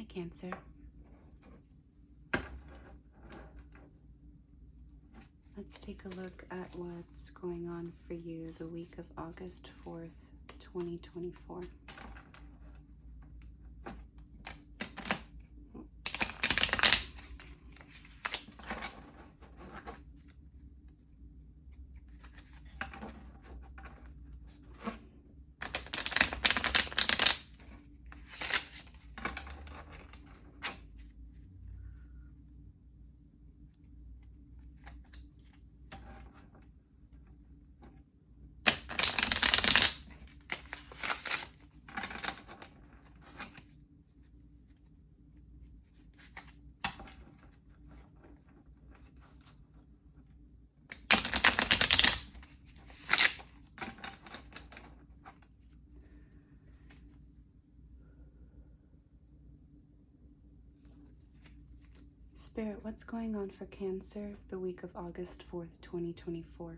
Hi, Cancer. Let's take a look at what's going on for you the week of August 4th, 2024. Spirit, what's going on for Cancer the week of August 4th, 2024?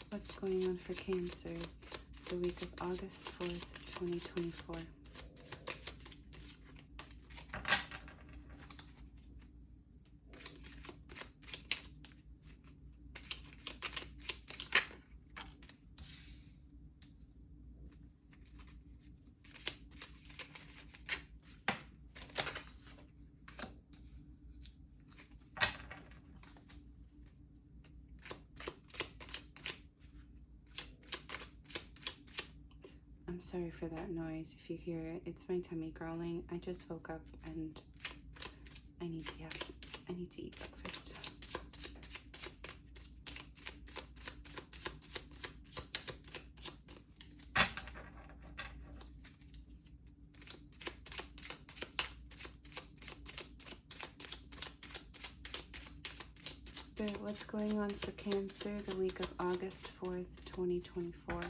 What's going on for Cancer the week of August 4th, 2024? I'm sorry for that noise. If you hear it, it's my tummy growling. I just woke up and I need to eat breakfast. Spirit, what's going on for Cancer the week of August 4th, 2024?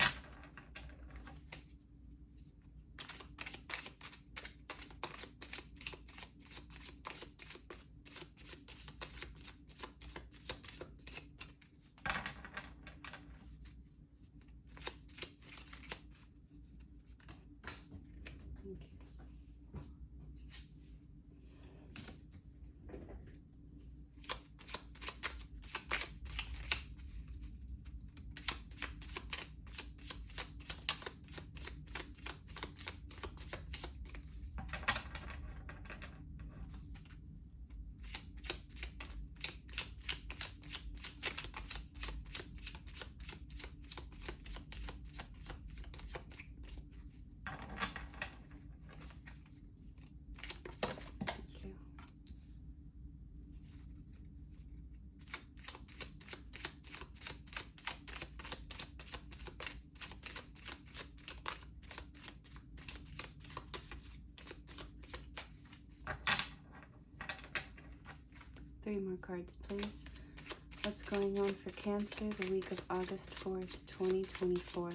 Three more cards, please. What's going on for Cancer the week of August 4th, 2024?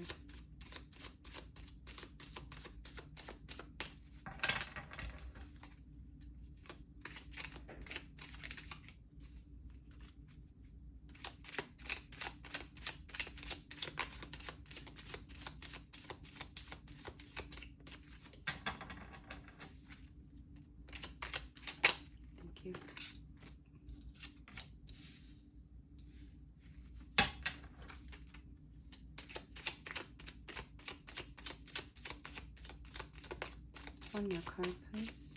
Thank you. One more card, please.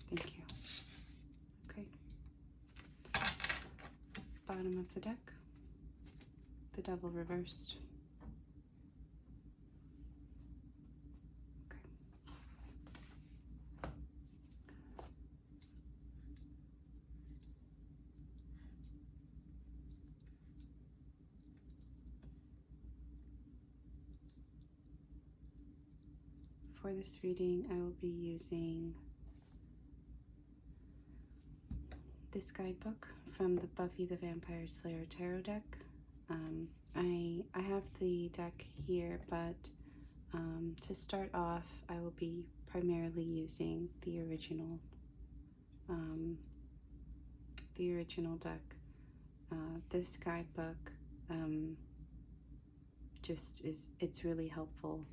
Thank you. Okay. Bottom of the deck. The Devil reversed. Okay. For this reading, I will be using this guidebook from the Buffy the Vampire Slayer tarot deck. I have the deck here, but to start off, I will be primarily using the original deck. This guidebook it's really helpful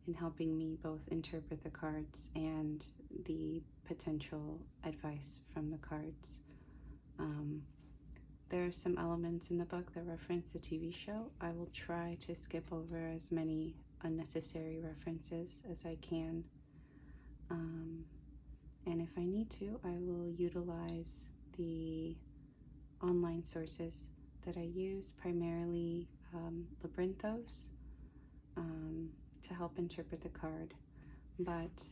in helping me both interpret the cards and the potential advice from the cards. There are some elements in the book that reference the TV show. I will try to skip over as many unnecessary references as I can. And if I need to, I will utilize the online sources that I use, primarily Labyrinthos, to help interpret the card. But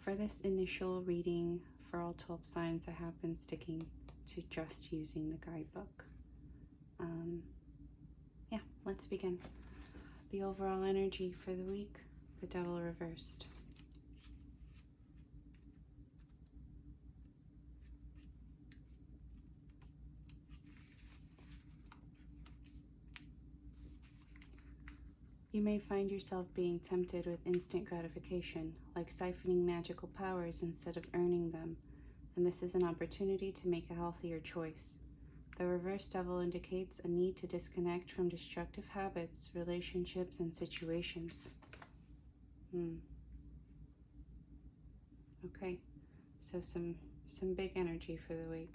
for this initial reading for all 12 signs, I have been sticking to just using the guidebook. Yeah, let's begin. The overall energy for the week, the Devil reversed. You may find yourself being tempted with instant gratification, like siphoning magical powers instead of earning them, and this is an opportunity to make a healthier choice. The reverse devil indicates a need to disconnect from destructive habits, relationships, and situations. Okay, so some big energy for the week.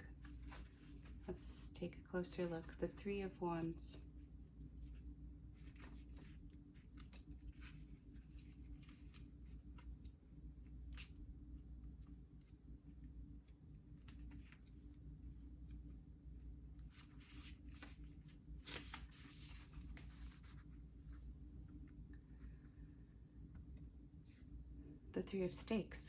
Let's take a closer look. The Three of Wands. The Three of Stakes.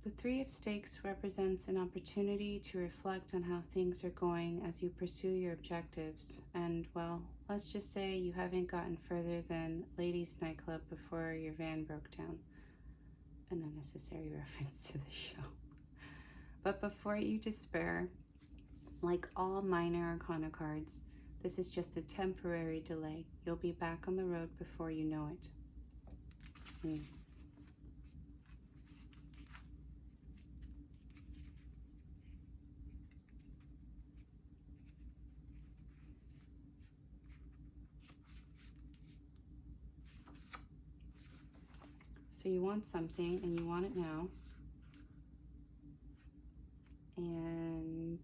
The Three of Stakes represents an opportunity to reflect on how things are going as you pursue your objectives. And, well, let's just say you haven't gotten further than ladies' nightclub before your van broke down. An unnecessary reference to the show. But before you despair, like all minor arcana cards, this is just a temporary delay. You'll be back on the road before you know it. So you want something and you want it now. And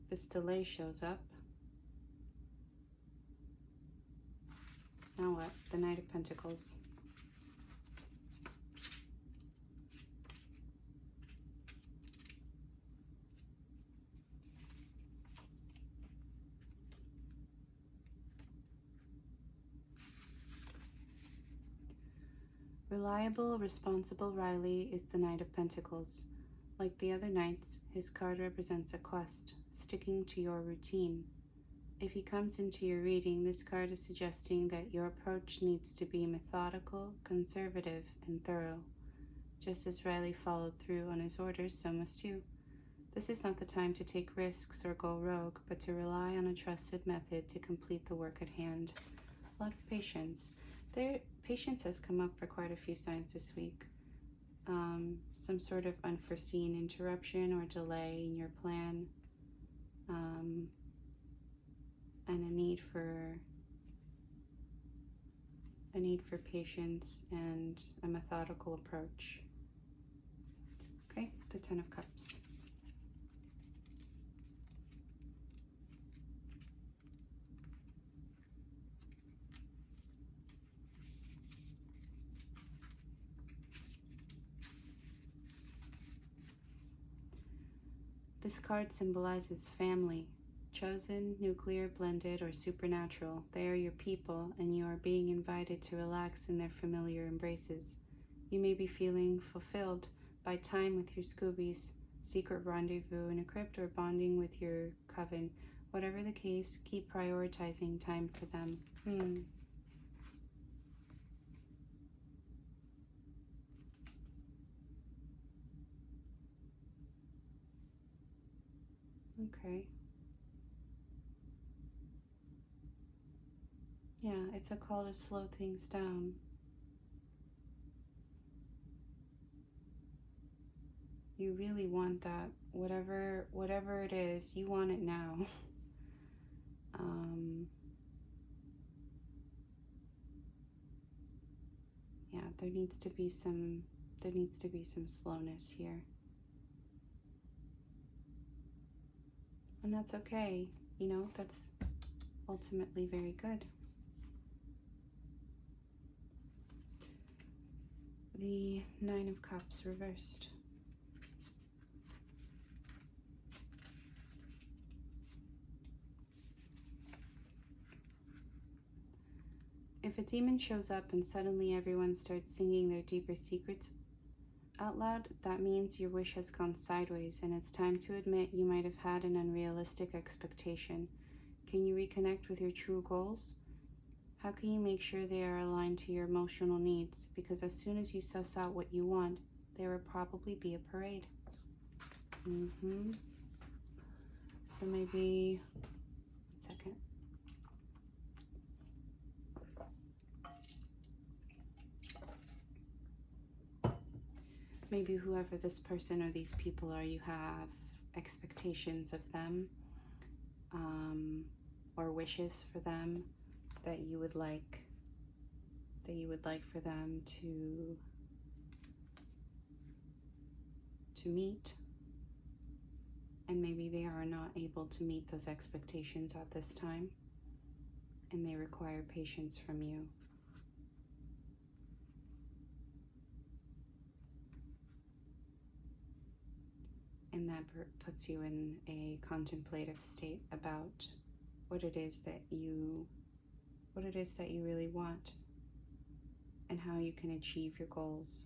this delay shows up. Now what? The Knight of Pentacles. Reliable, responsible Riley is the Knight of Pentacles. Like the other knights, his card represents a quest, sticking to your routine. If he comes into your reading, this card is suggesting that your approach needs to be methodical, conservative, and thorough. Just as Riley followed through on his orders, so must you. This is not the time to take risks or go rogue, but to rely on a trusted method to complete the work at hand. A lot of patience. Patience has come up for quite a few signs this week. Some sort of unforeseen interruption or delay in your plan, and a need for patience and a methodical approach. Okay, the Ten of Cups. This card symbolizes family, chosen, nuclear, blended, or supernatural. They are your people, and you are being invited to relax in their familiar embraces. You may be feeling fulfilled by time with your Scoobies, secret rendezvous in a crypt, or bonding with your coven. Whatever the case, keep prioritizing time for them. Okay. Yeah, it's a call to slow things down. You really want that. Whatever it is, you want it now. Yeah, there needs to be some slowness here. And that's okay. You know, that's ultimately very good. The Nine of Cups reversed. If a demon shows up and suddenly everyone starts singing their deeper secrets out loud, that means your wish has gone sideways and it's time to admit you might have had an unrealistic expectation. Can you reconnect with your true goals? How can you make sure they are aligned to your emotional needs? Because as soon as you suss out what you want, there will probably be a parade. So maybe, 1 second. Maybe whoever this person or these people are, you have expectations of them, or wishes for them that you would like for them to meet, and maybe they are not able to meet those expectations at this time, and they require patience from you. And that puts you in a contemplative state about what it is that you really want and how you can achieve your goals.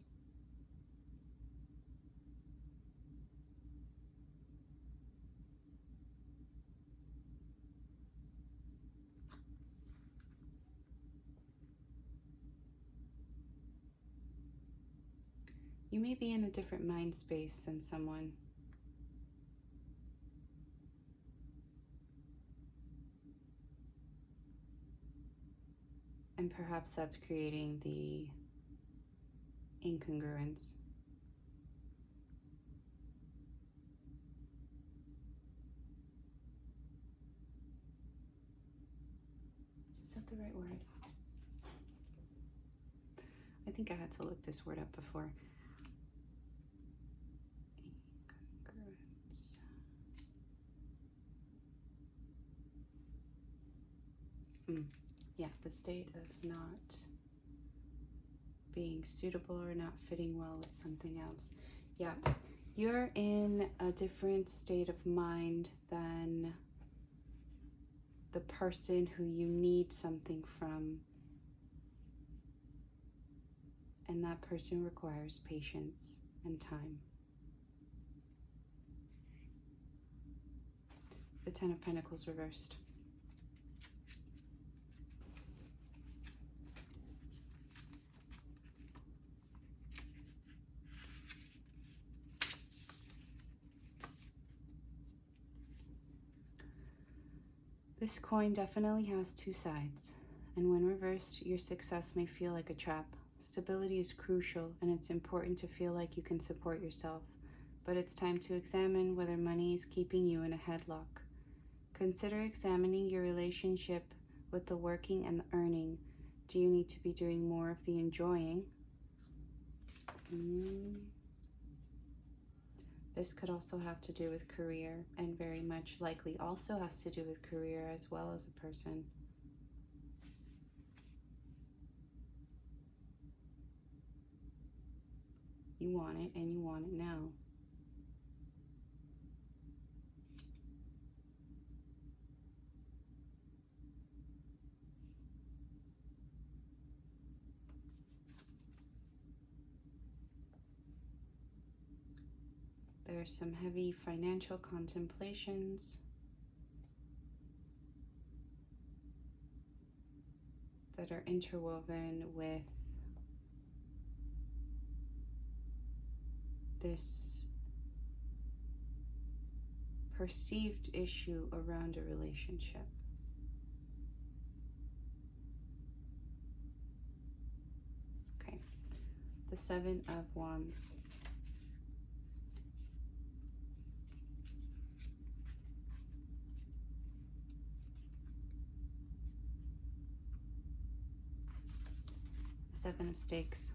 You may be in a different mind space than someone. And perhaps that's creating the incongruence. Is that the right word? I think I had to look this word up before. Yeah, the state of not being suitable or not fitting well with something else. Yeah, you're in a different state of mind than the person who you need something from. And that person requires patience and time. The Ten of Pentacles reversed. This coin definitely has two sides, and when reversed, your success may feel like a trap. Stability is crucial, and it's important to feel like you can support yourself, but it's time to examine whether money is keeping you in a headlock. Consider examining your relationship with the working and the earning. Do you need to be doing more of the enjoying? This could also have to do with career, and very much likely also has to do with career as well as a person. You want it, and you want it now. There's some heavy financial contemplations. That are interwoven with this perceived issue around a relationship. Okay, the Seven of Wands. The Seven of Stakes.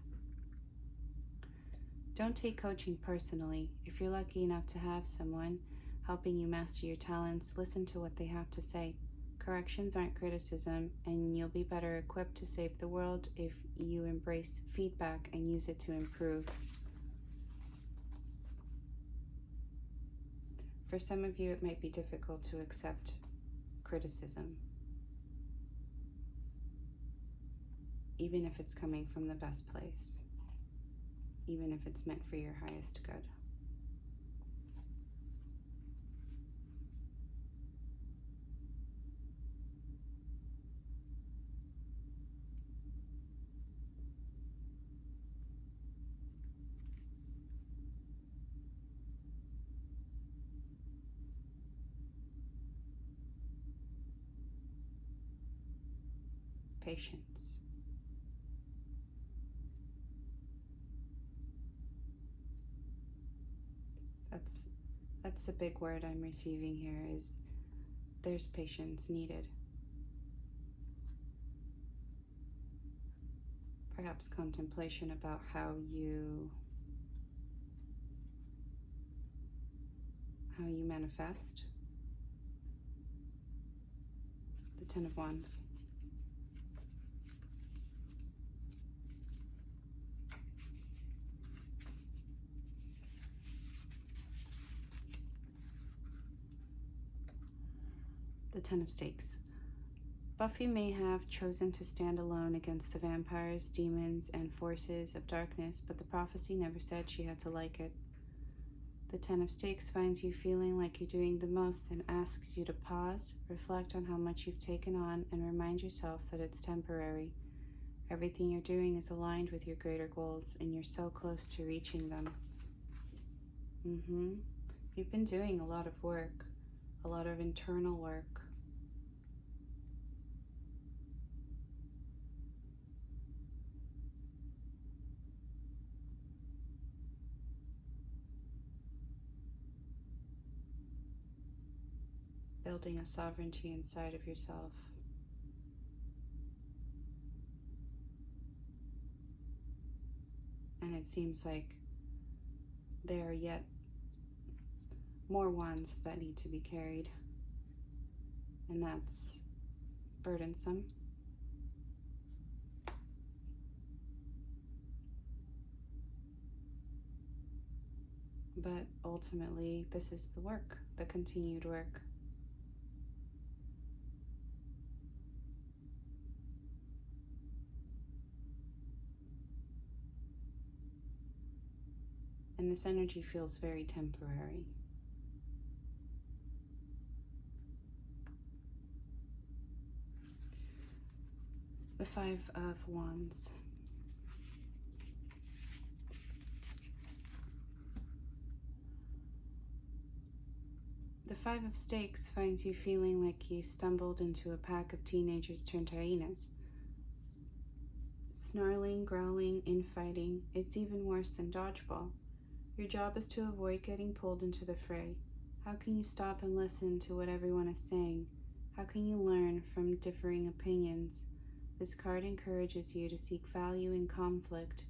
Don't take coaching personally. If you're lucky enough to have someone helping you master your talents, listen to what they have to say. Corrections aren't criticism, and you'll be better equipped to save the world if you embrace feedback and use it to improve. For some of you, it might be difficult to accept criticism, even if it's coming from the best place, even if it's meant for your highest good. Patience. That's the big word I'm receiving here, is there's patience needed. Perhaps contemplation about how you manifest. The Ten of Wands. The Ten of Stakes. Buffy may have chosen to stand alone against the vampires, demons, and forces of darkness, but the prophecy never said she had to like it. The Ten of Stakes finds you feeling like you're doing the most and asks you to pause, reflect on how much you've taken on, and remind yourself that it's temporary. Everything you're doing is aligned with your greater goals, and you're so close to reaching them. You've been doing a lot of work, a lot of internal work. Building a sovereignty inside of yourself. And it seems like there are yet more wands that need to be carried. And that's burdensome. But ultimately, this is the work, the continued work. And this energy feels very temporary. The Five of Wands. The Five of Stakes finds you feeling like you stumbled into a pack of teenagers turned hyenas. Snarling, growling, infighting. It's even worse than dodgeball. Your job is to avoid getting pulled into the fray. How can you stop and listen to what everyone is saying? How can you learn from differing opinions? This card encourages you to seek value in conflict,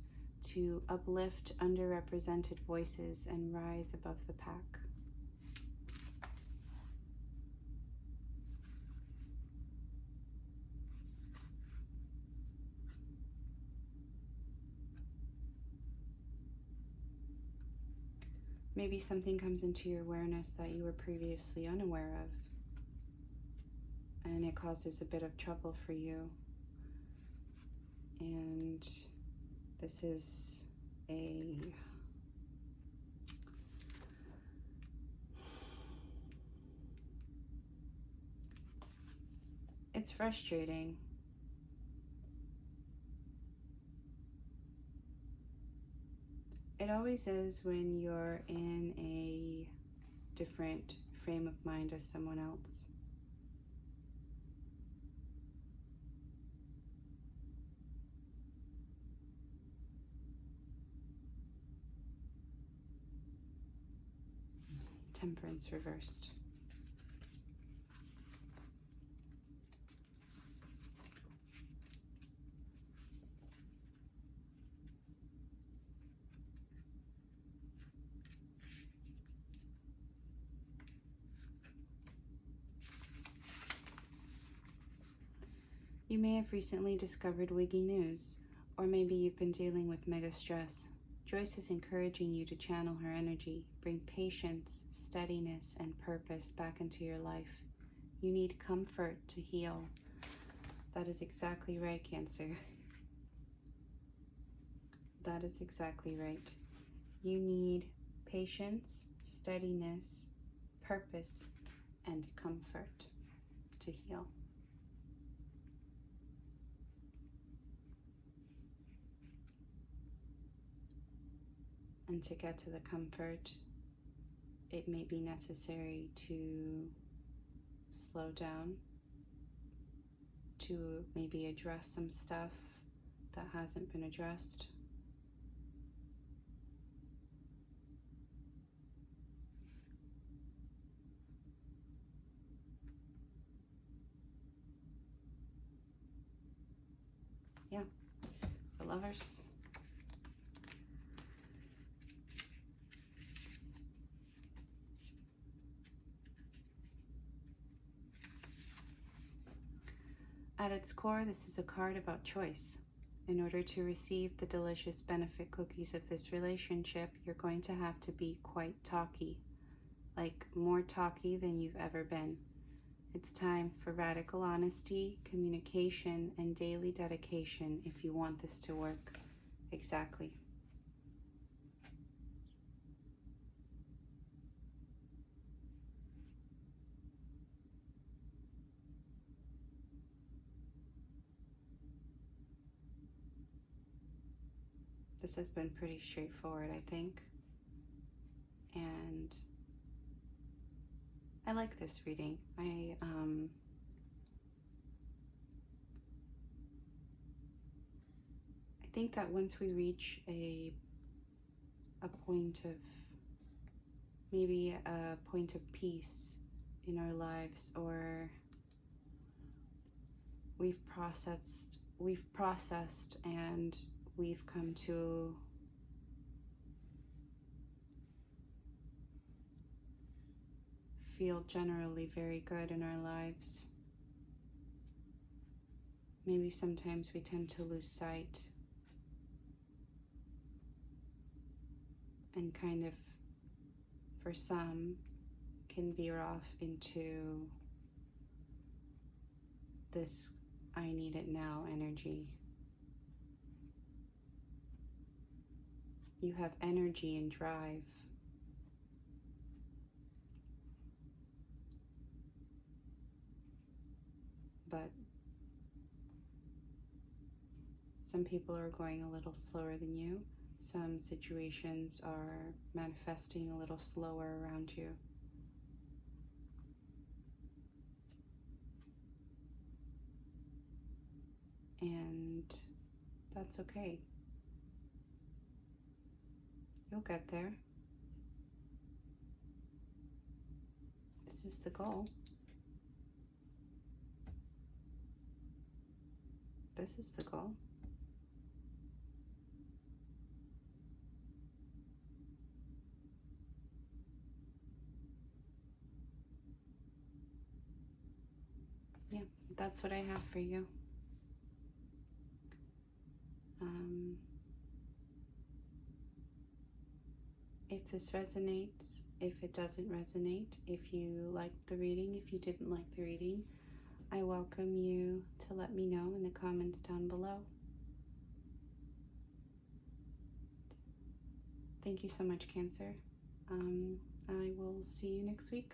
to uplift underrepresented voices and rise above the pack. Maybe something comes into your awareness that you were previously unaware of, and it causes a bit of trouble for you. And this is it's frustrating. It always is when you're in a different frame of mind as someone else. Temperance reversed. You may have recently discovered wiggy news, or maybe you've been dealing with mega stress. Joyce is encouraging you to channel her energy, bring patience, steadiness, and purpose back into your life. You need comfort to heal. That is exactly right, Cancer. That is exactly right. You need patience, steadiness, purpose, and comfort to heal. And to get to the comfort, it may be necessary to slow down, to maybe address some stuff that hasn't been addressed. Yeah, the Lovers. At its core, this is a card about choice. In order to receive the delicious benefit cookies of this relationship, you're going to have to be quite talky, like more talky than you've ever been. It's time for radical honesty, communication, and daily dedication if you want this to work. Exactly. This has been pretty straightforward, I think. And I like this reading. I think that once we reach a point of, maybe a point of peace in our lives, or we've processed and we've come to feel generally very good in our lives. Maybe sometimes we tend to lose sight and kind of, for some, can veer off into this I need it now energy. You have energy and drive. But some people are going a little slower than you. Some situations are manifesting a little slower around you. And that's okay. You'll get there. This is the goal. This is the goal. Yeah, that's what I have for you. If this resonates, if it doesn't resonate, if you liked the reading, if you didn't like the reading, I welcome you to let me know in the comments down below. Thank you so much, Cancer. I will see you next week.